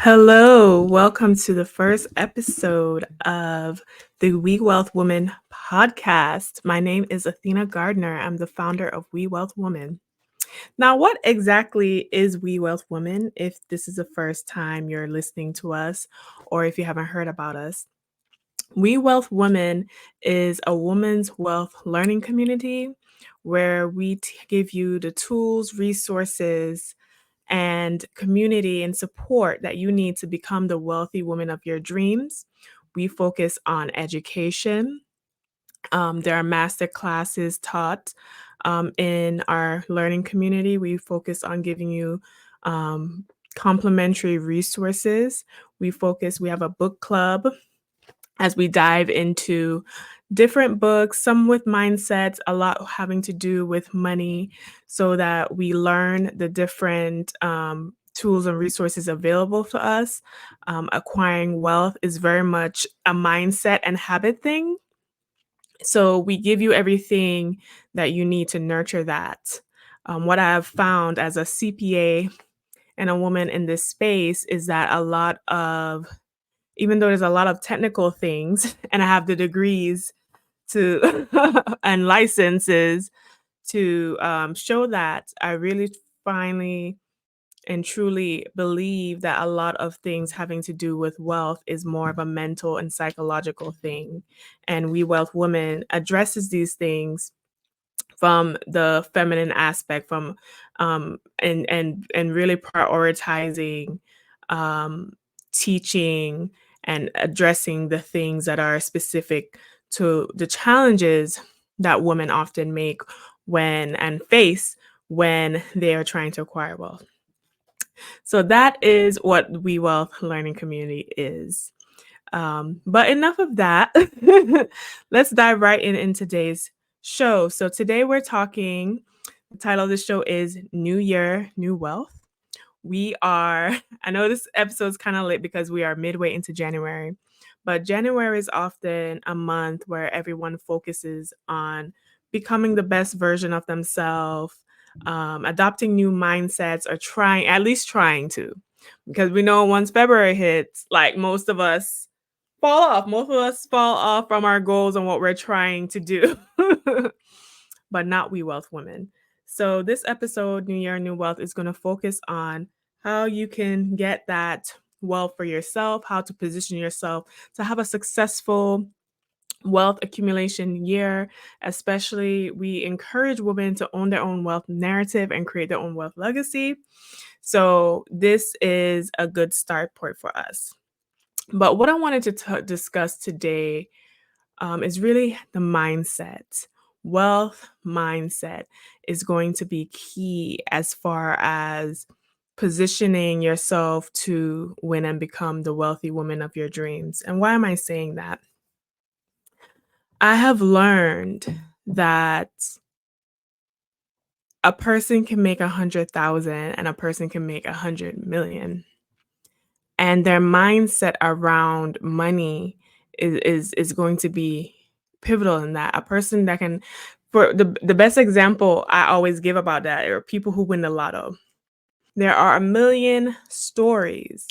Hello, welcome to the first episode of the Wewealth Women Podcast. My name is Athena Gardner. I'm the founder of Wewealth Women. Now, what exactly is Wewealth Women? If this is the first time you're listening to us, or if you haven't heard about us, Wewealth Women is a women's wealth learning community where we give you the tools, resources, and community and support that you need to become the wealthy woman of your dreams. We focus on education. There are master classes taught in our learning community. We focus on giving you complimentary resources. We have a book club as we dive into different books, some with mindsets, a lot having to do with money, so that we learn the different tools and resources available to us. Acquiring wealth is very much a mindset and habit thing. So we give you everything that you need to nurture that. What I have found as a CPA and a woman in this space is that even though there's a lot of technical things and I have the degrees to and licenses to show that, I really finally and truly believe that a lot of things having to do with wealth is more of a mental and psychological thing. And We Wealth Women addresses these things from the feminine aspect, from and really prioritizing um, teaching and addressing the things that are specific to the challenges that women often make when and face when they are trying to acquire wealth. So that is what We Wealth Learning Community is. But enough of that. Let's dive right in today's show. So today we're talking, the title of the show is New Year, New Wealth. I know this episode's kind of late because we are midway into January, but January is often a month where everyone focuses on becoming the best version of themselves, adopting new mindsets, or at least trying to. Because we know once February hits, like most of us fall off. Most of us fall off from our goals and what we're trying to do, but not We Wealth Women. So, this episode, New Year, New Wealth, is going to focus on how you can get that wealth for yourself, how to position yourself to have a successful wealth accumulation year. Especially, we encourage women to own their own wealth narrative and create their own wealth legacy. So, this is a good start point for us. But what I wanted to discuss today is really the mindset. Wealth mindset is going to be key as far as positioning yourself to win and become the wealthy woman of your dreams. And why am I saying that? I have learned that a person can make 100,000 and a person can make 100 million, and their mindset around money is going to be pivotal in that. A person that can, for the best example I always give about that are people who win the lotto. There are a million stories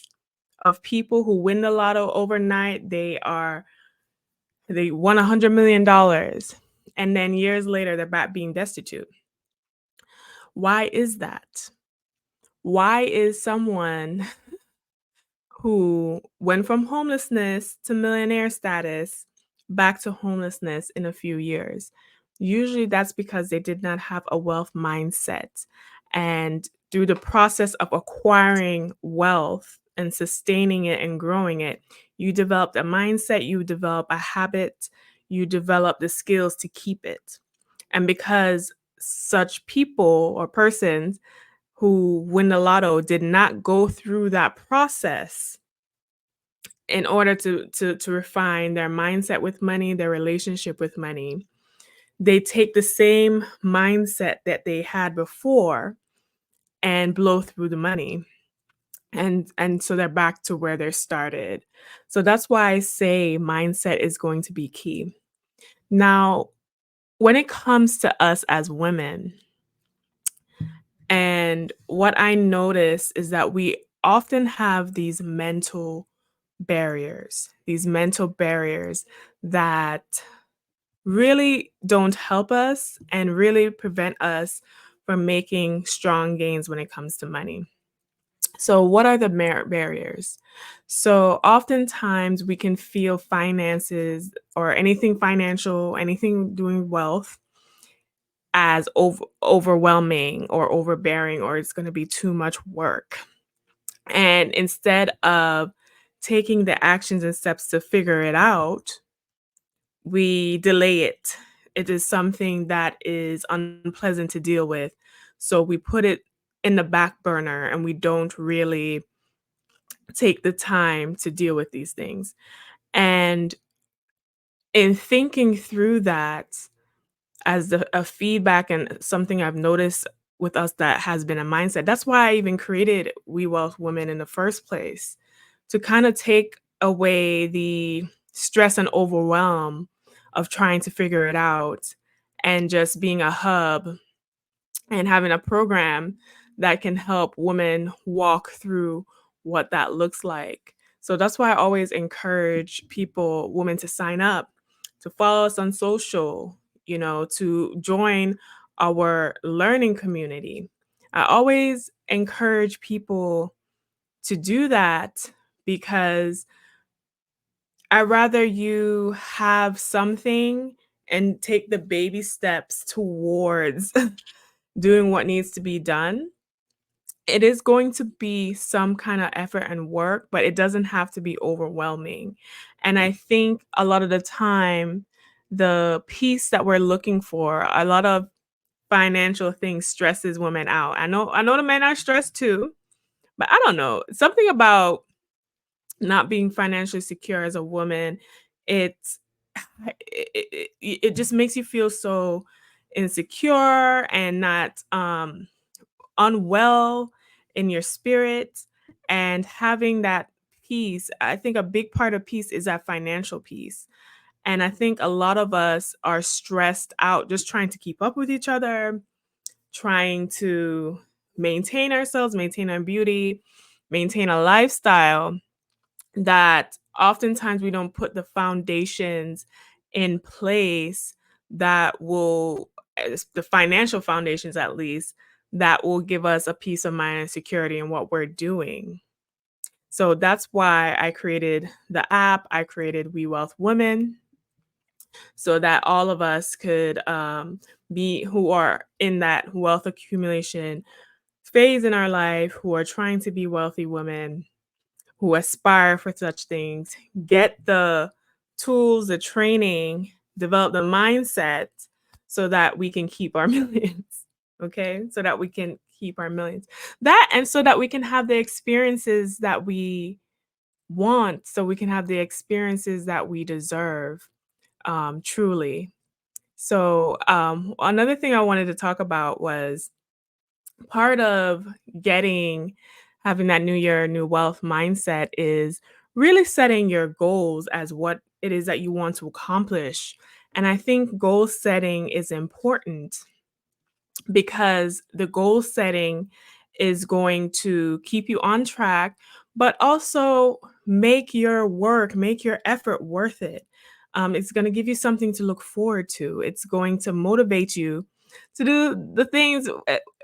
of people who win the lotto overnight. They won $100 million, and then years later they're back being destitute. Why is that? Why is someone who went from homelessness to millionaire status back to homelessness in a few years? Usually that's because they did not have a wealth mindset. And through the process of acquiring wealth and sustaining it and growing it, you developed a mindset, you develop a habit, you develop the skills to keep it. And because such people or persons who win the lotto did not go through that process in order to refine their mindset with money, their relationship with money, they take the same mindset that they had before and blow through the money. And so they're back to where they started. So that's why I say mindset is going to be key. Now, when it comes to us as women, and what I notice is that we often have these mental barriers that really don't help us and really prevent us from making strong gains when it comes to money. So, what are the barriers? So, oftentimes we can feel finances or anything financial, anything doing wealth as overwhelming or overbearing, or it's going to be too much work. And instead of taking the actions and steps to figure it out, we delay it. It is something that is unpleasant to deal with. So we put it in the back burner and we don't really take the time to deal with these things. And in thinking through that as a feedback and something I've noticed with us that has been a mindset, that's why I even created We Wealth Women in the first place, to kind of take away the stress and overwhelm of trying to figure it out and just being a hub and having a program that can help women walk through what that looks like. So that's why I always encourage women to sign up, to follow us on social, to join our learning community. I always encourage people to do that because I'd rather you have something and take the baby steps towards doing what needs to be done. It is going to be some kind of effort and work, but it doesn't have to be overwhelming. And I think a lot of the time, the peace that we're looking for, a lot of financial things stresses women out. I know the men are stressed too, but I don't know. Something about not being financially secure as a woman, it's it just makes you feel so insecure and not unwell in your spirit. And having that peace, I think a big part of peace is that financial peace. And I think a lot of us are stressed out just trying to keep up with each other, trying to maintain ourselves, maintain our beauty, maintain a lifestyle that oftentimes we don't put the foundations in place that will, the financial foundations at least, that will give us a peace of mind and security in what we're doing. So that's why I created the app. I created We Wealth Women so that all of us could be who are in that wealth accumulation phase in our life, who are trying to be wealthy women, who aspire for such things, get the tools, the training, develop the mindset so that we can keep our millions. Okay? So that we can keep our millions. That and so that we can have the experiences that we want, so we can have the experiences that we deserve, truly. So, another thing I wanted to talk about was part of getting having that new year, new wealth mindset is really setting your goals as what it is that you want to accomplish. And I think goal setting is important because the goal setting is going to keep you on track, but also make your effort worth it. It's going to give you something to look forward to. It's going to motivate you to do the things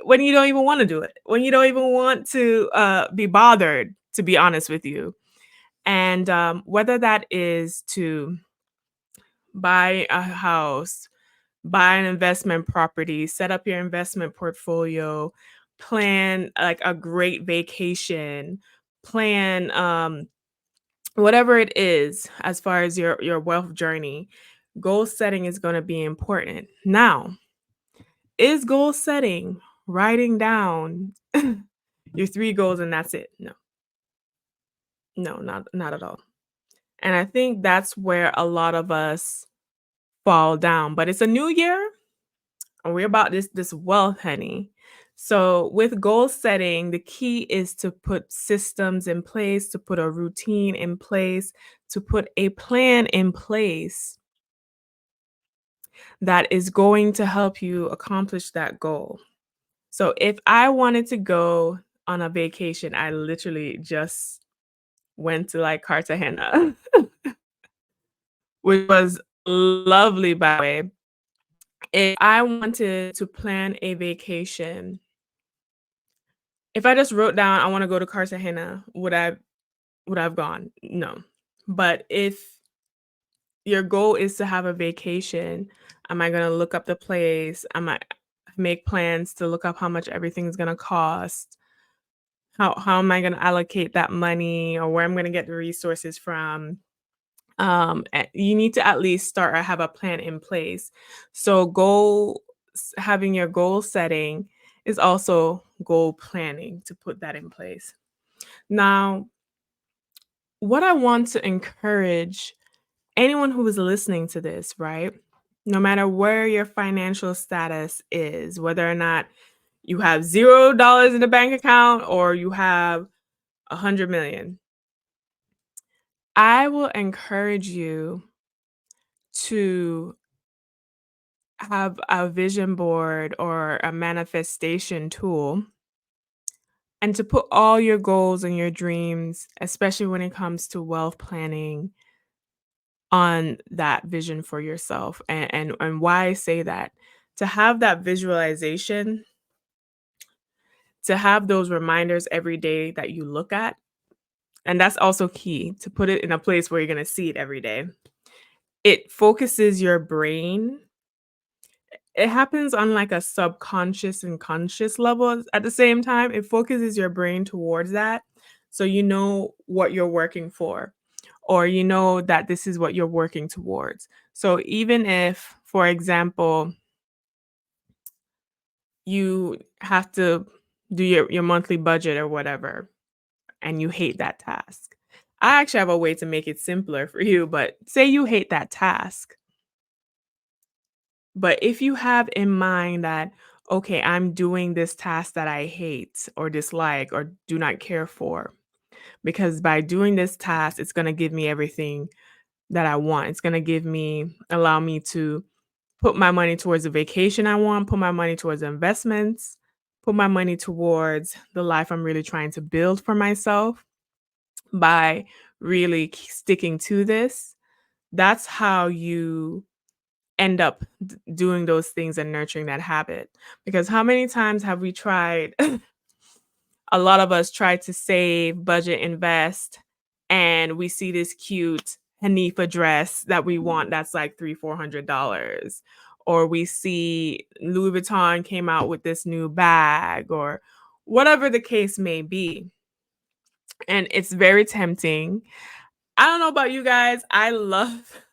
when you don't even want to do it, when you don't even want to be bothered, to be honest with you. And whether that is to buy a house, buy an investment property, set up your investment portfolio, plan like a great vacation, plan whatever it is as far as your wealth journey, goal setting is going to be important. Now, is goal setting writing down your 3 goals and that's it? No. No, not at all. And I think that's where a lot of us fall down. But it's a new year, and we're about this wealth, honey. So with goal setting, the key is to put systems in place, to put a routine in place, to put a plan in place that is going to help you accomplish that goal. So if I wanted to go on a vacation. I literally just went to like Cartagena, which was lovely, by the way. If I wanted to plan a vacation, if I just wrote down I want to go to Cartagena, would I have gone? No. But if your goal is to have a vacation, am I gonna look up the place? Am I make plans to look up how much everything's gonna cost? How am I gonna allocate that money or where I'm gonna get the resources from? You need to at least start or have a plan in place. So having your goal setting is also goal planning to put that in place. Now, what I want to encourage anyone who is listening to this, right? No matter where your financial status is, whether or not you have $0 in the bank account or you have 100 million, I will encourage you to have a vision board or a manifestation tool and to put all your goals and your dreams, especially when it comes to wealth planning, on that vision for yourself. And why I say that, to have that visualization, to have those reminders every day that you look at, and that's also key to put it in a place where you're going to see it every day. It focuses your brain. It happens on like a subconscious and conscious level at the same time. It focuses your brain towards that. So you know what you're working for, or you know that this is what you're working towards. So even if, for example, you have to do your monthly budget or whatever, and you hate that task. I actually have a way to make it simpler for you, but say you hate that task. But if you have in mind that, okay, I'm doing this task that I hate or dislike or do not care for, because by doing this task, it's going to give me everything that I want. It's going to allow me to put my money towards the vacation I want, put my money towards investments, put my money towards the life I'm really trying to build for myself by really sticking to this. That's how you end up doing those things and nurturing that habit. Because how many times have we tried? A lot of us try to save, budget, invest, and we see this cute Hanifa dress that we want that's like $300-400. Or we see Louis Vuitton came out with this new bag, or whatever the case may be. And it's very tempting. I don't know about you guys. I love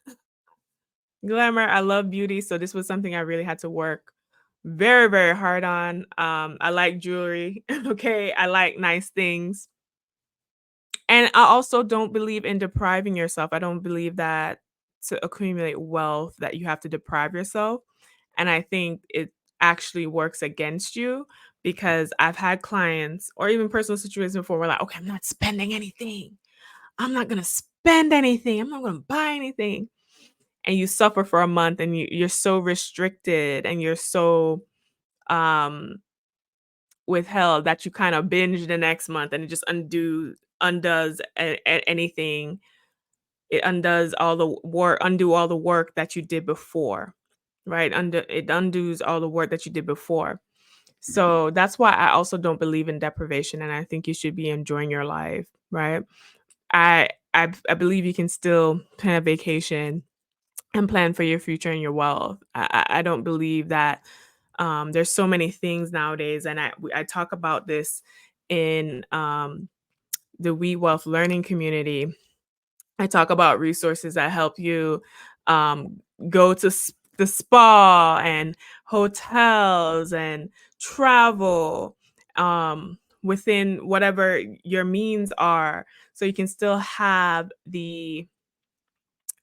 glamour. I love beauty. So this was something I really had to work very, very hard on. I like jewelry. Okay. I like nice things. And I also don't believe in depriving yourself. I don't believe that to accumulate wealth that you have to deprive yourself. And I think it actually works against you, because I've had clients or even personal situations before where like, okay, I'm not spending anything. I'm not gonna spend anything. I'm not gonna buy anything. And you suffer for a month and you're so restricted and you're so um withheld that you kind of binge the next month, and it just undoes anything. It undoes all the work, undo all the work that you did before, right? It undoes all the work that you did before. So that's why I also don't believe in deprivation, and I think you should be enjoying your life, right? I believe you can still plan a vacation and plan for your future and your wealth. I don't believe that there's so many things nowadays, and I talk about this in the Wewealth learning community. I talk about resources that help you um, go to the spa and hotels and travel within whatever your means are, so you can still have the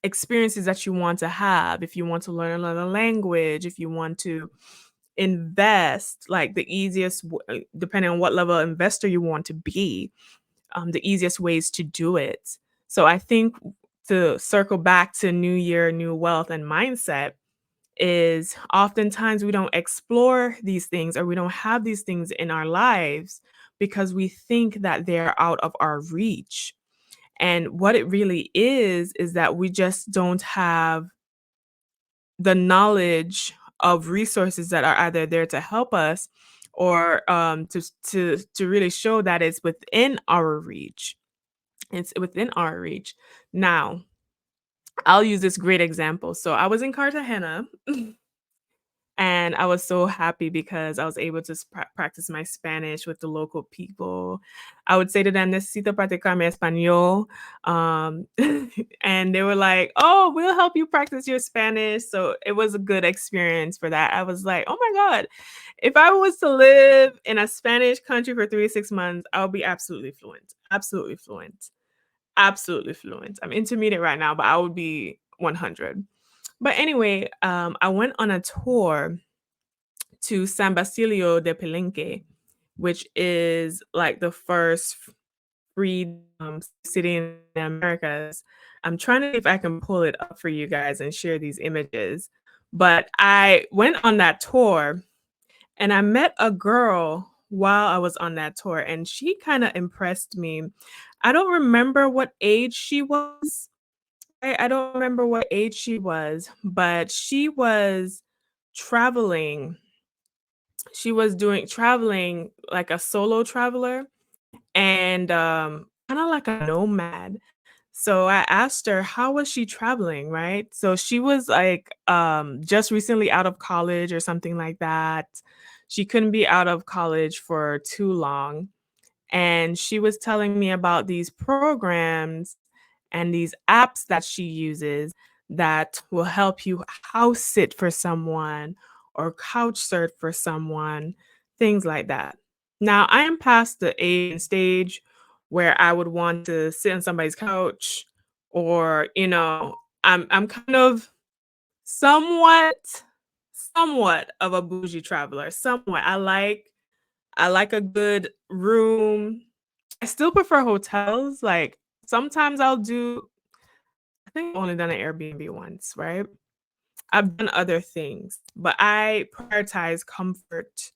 experiences that you want to have. If you want to learn another language, if you want to invest, like depending on what level of investor you want to be, the easiest ways to do it. So I think, to circle back to new year, new wealth and mindset, is oftentimes we don't explore these things or we don't have these things in our lives because we think that they're out of our reach. And what it really is that we just don't have the knowledge of resources that are either there to help us or to really show that it's within our reach. It's within our reach. Now, I'll use this great example. So I was in Cartagena and I was so happy because I was able to practice my Spanish with the local people. I would say to them, necesito practicar mi español. And they were like, oh, we'll help you practice your Spanish. So it was a good experience for that. I was like, oh my God, if I was to live in a Spanish country for 3 to 6 months, I would be absolutely fluent. Absolutely fluent. Absolutely fluent. I'm intermediate right now, but I would be 100. But anyway, I went on a tour to San Basilio de Palenque, which is like the first free city in the Americas. I'm trying to see if I can pull it up for you guys and share these images. But I went on that tour and I met a girl while I was on that tour, and she kind of impressed me. I don't remember what age she was. I don't remember what age she was, but she was traveling. She was doing traveling like a solo traveler and kind of like a nomad. So I asked her how was she traveling, right? So she was like just recently out of college or something like that. She couldn't be out of college for too long. And she was telling me about these programs and these apps that she uses that will help you house sit for someone or couch surf for someone, things like that. Now, I am past the age and stage where I would want to sit on somebody's couch or, I'm kind of somewhat somewhat of a bougie traveler. Somewhat. I like a good room. I still prefer hotels. Like sometimes I think I've only done an Airbnb once, right? I've done other things, but I prioritize comfort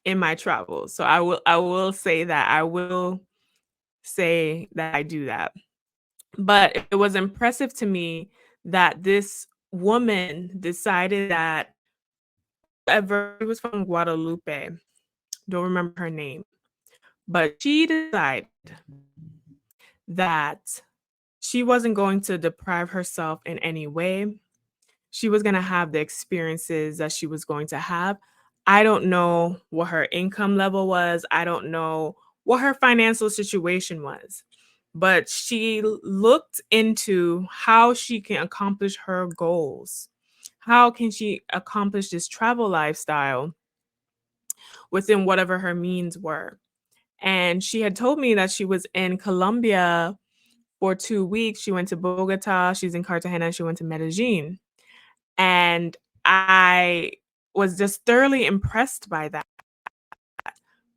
in my travels. So I will say that I do that. But it was impressive to me that this woman decided that ever she was from Guadalupe. Don't remember her name, but she decided that she wasn't going to deprive herself in any way. She was going to have the experiences that she was going to have. I don't know what her income level was. I don't know what her financial situation was. But she looked into how she can accomplish her goals. How can she accomplish this travel lifestyle within whatever her means were? And she had told me that she was in Colombia for 2 weeks. She went to Bogota, she's in Cartagena, she went to Medellin. And I was just thoroughly impressed by that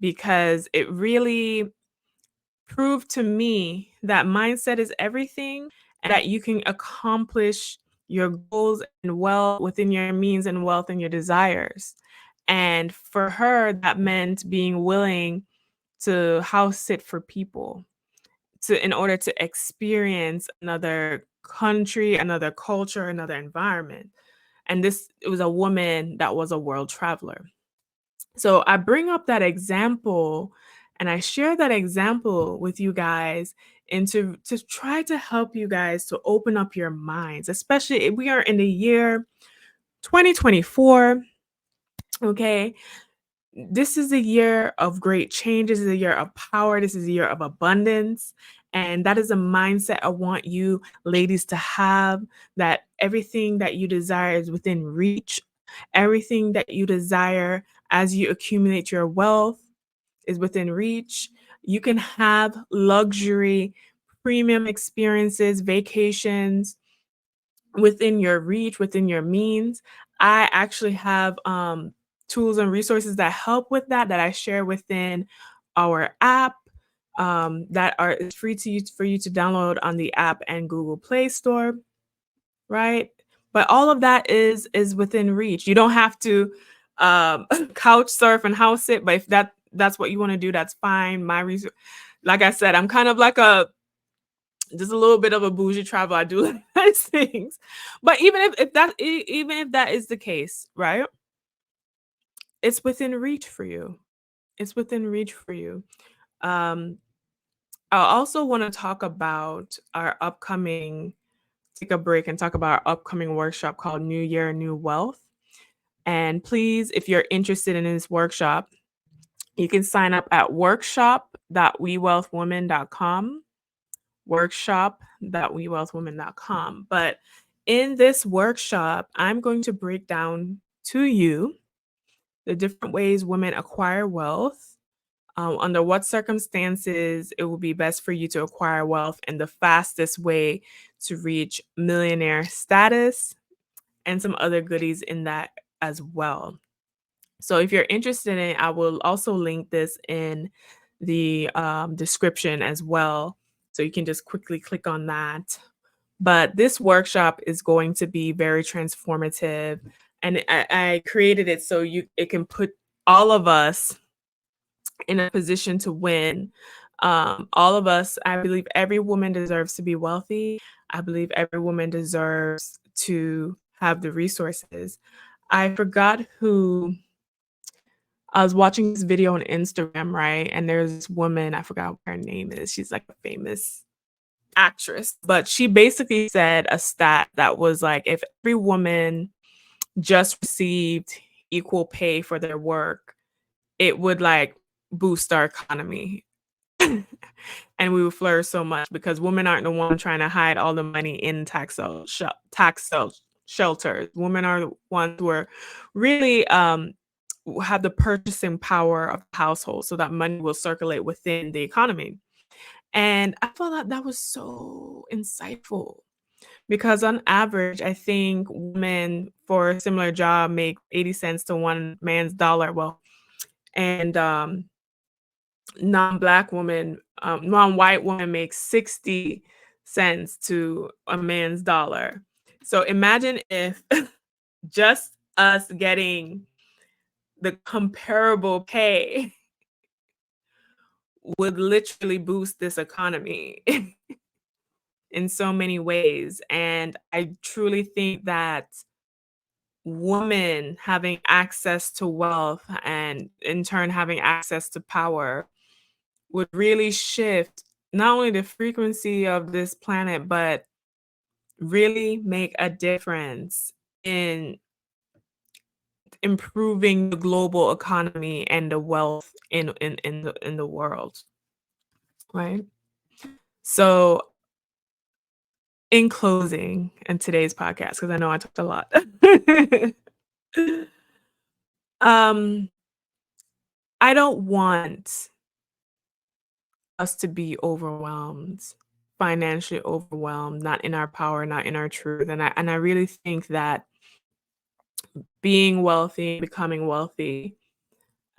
because it really proved to me that mindset is everything and that you can accomplish your goals and wealth within your means and wealth and your desires. And for her, that meant being willing to house sit for people in order to experience another country, another culture, another environment. And this it was a woman that was a world traveler. So I bring up that example and I share that example with you guys and to try to help you guys to open up your minds, especially if we are in the year 2024. Okay. This is a year of great change. This is a year of power. This is a year of abundance. And that is a mindset I want you ladies to have, that everything that you desire is within reach. Everything that you desire as you accumulate your wealth is within reach. You can have luxury, premium experiences, vacations within your reach, within your means. I actually have tools and resources that help with that I share within our app that are it's free to use for you to download on the app and Google Play Store, right? But all of that is within reach. You don't have to couch surf and house it, but if that's what you want to do, that's fine. My reason, like I said, I'm kind of like just a little bit of a bougie travel. I do like nice things. But even if that is the case, right? It's within reach for you. It's within reach for you. Um, I also want to talk about our upcoming take a break and talk about our upcoming workshop called New Year, New Wealth. And please, if you're interested in this workshop, you can sign up at workshop.wewealthwomen.com. Workshop.wewealthwomen.com. But in this workshop, I'm going to break down to you the different ways women acquire wealth, under what circumstances it will be best for you to acquire wealth, and the fastest way to reach millionaire status, and some other goodies in that as well. So if you're interested in it, I will also link this in the description as well. So you can just quickly click on that. But this workshop is going to be very transformative. And I created it so it can put all of us in a position to win. All of us, I believe every woman deserves to be wealthy. I believe every woman deserves to have the resources. I forgot who I was watching this video on Instagram, right? And there's this woman, I forgot what her name is. She's like a famous actress, but she basically said a stat that was like, if every woman just received equal pay for their work, it would like boost our economy. And we would flourish so much because women aren't the one trying to hide all the money in tax shelters. Women are the ones who are really have the purchasing power of the household, so that money will circulate within the economy. And I thought that was so insightful because on average, I think women for a similar job make 80 cents to one man's dollar. Well, and non-white woman makes 60 cents to a man's dollar. So imagine if just us getting the comparable pay would literally boost this economy in so many ways. And I truly think that women having access to wealth and in turn having access to power would really shift not only the frequency of this planet, but really make a difference in improving the global economy and the wealth in the world, right? So in closing in today's podcast, because I know I talked a lot. um, I don't want us to be overwhelmed, financially overwhelmed, not in our power, not in our truth. And I really think that being wealthy, becoming wealthy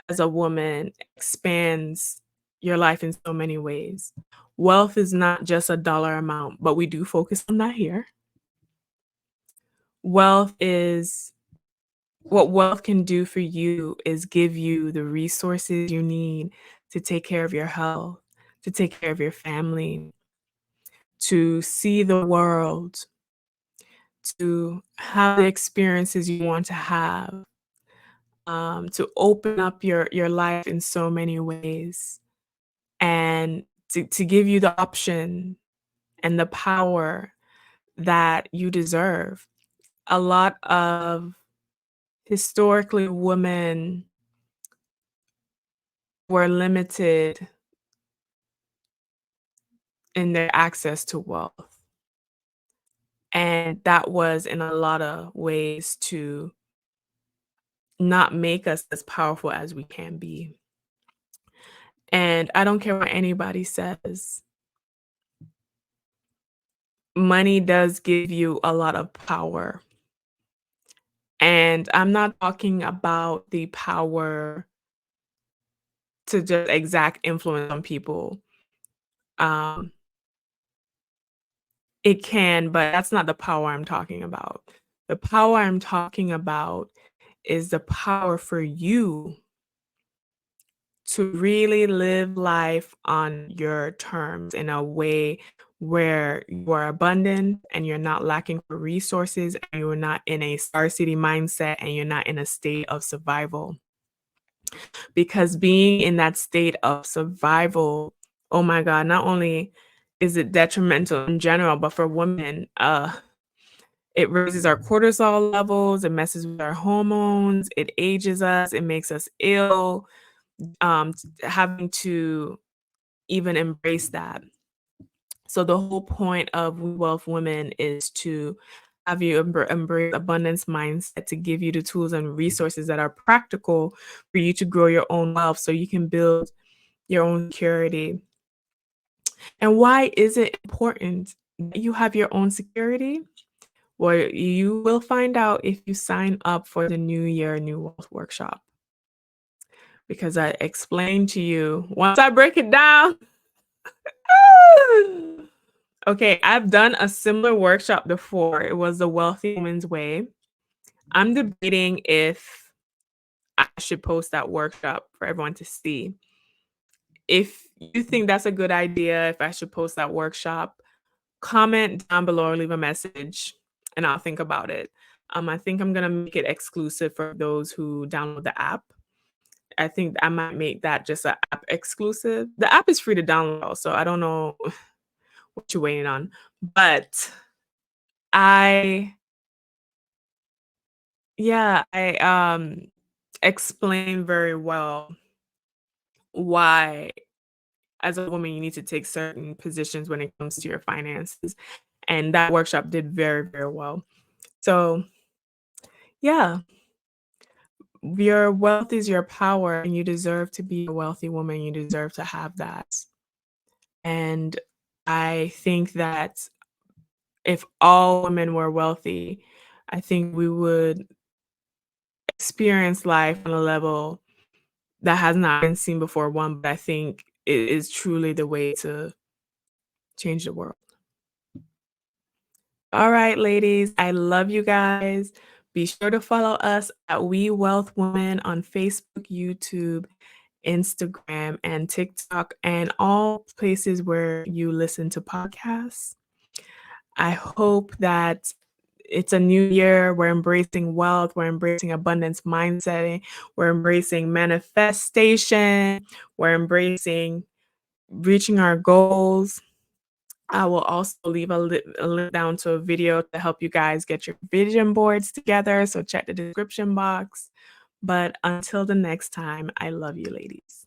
as a woman expands your life in so many ways. Wealth is not just a dollar amount, but we do focus on that here. Wealth is what wealth can do for you is give you the resources you need to take care of your health, to take care of your family, to see the world, to have the experiences you want to have, to open up your life in so many ways, and to give you the option and the power that you deserve. A lot of historically women were limited in their access to wealth. And that was in a lot of ways to not make us as powerful as we can be. And I don't care what anybody says, money does give you a lot of power. And I'm not talking about the power to just exact influence on people. Um, it can, but that's not the power I'm talking about. The power I'm talking about is the power for you to really live life on your terms in a way where you are abundant and you're not lacking for resources and you're not in a scarcity mindset and you're not in a state of survival. Because being in that state of survival, oh my God, not only is it detrimental in general, but for women, it raises our cortisol levels, it messes with our hormones, it ages us, it makes us ill, having to even embrace that. So the whole point of We Wealth Women is to have you embrace abundance mindset, to give you the tools and resources that are practical for you to grow your own wealth so you can build your own security. And why is it important that you have your own security? Well, you will find out if you sign up for the New Year New Wealth Workshop. Because I explained to you, once I break it down. Okay, I've done a similar workshop before. It was the Wealthy Woman's Way. I'm debating if I should post that workshop for everyone to see. If you think that's a good idea, if I should post that workshop, comment down below or leave a message and I'll think about it. I think I'm gonna make it exclusive for those who download the app. I think I might make that just an app exclusive. The app is free to download, so I don't know what you're waiting on. But I I explain very well why as a woman you need to take certain positions when it comes to your finances. And that workshop did very, very well. So yeah, your wealth is your power and you deserve to be a wealthy woman. You deserve to have that. And I think that if all women were wealthy, I think we would experience life on a level that has not been seen before. One, but I think it is truly the way to change the world. All right, ladies, I love you guys. Be sure to follow us at We Wealth Women on Facebook, YouTube, Instagram, and TikTok, and all places where you listen to podcasts. I hope that it's a new year. We're embracing wealth. We're embracing abundance mindset. We're embracing manifestation. We're embracing reaching our goals. I will also leave a link down to a video to help you guys get your vision boards together. So check the description box. But until the next time, I love you, ladies.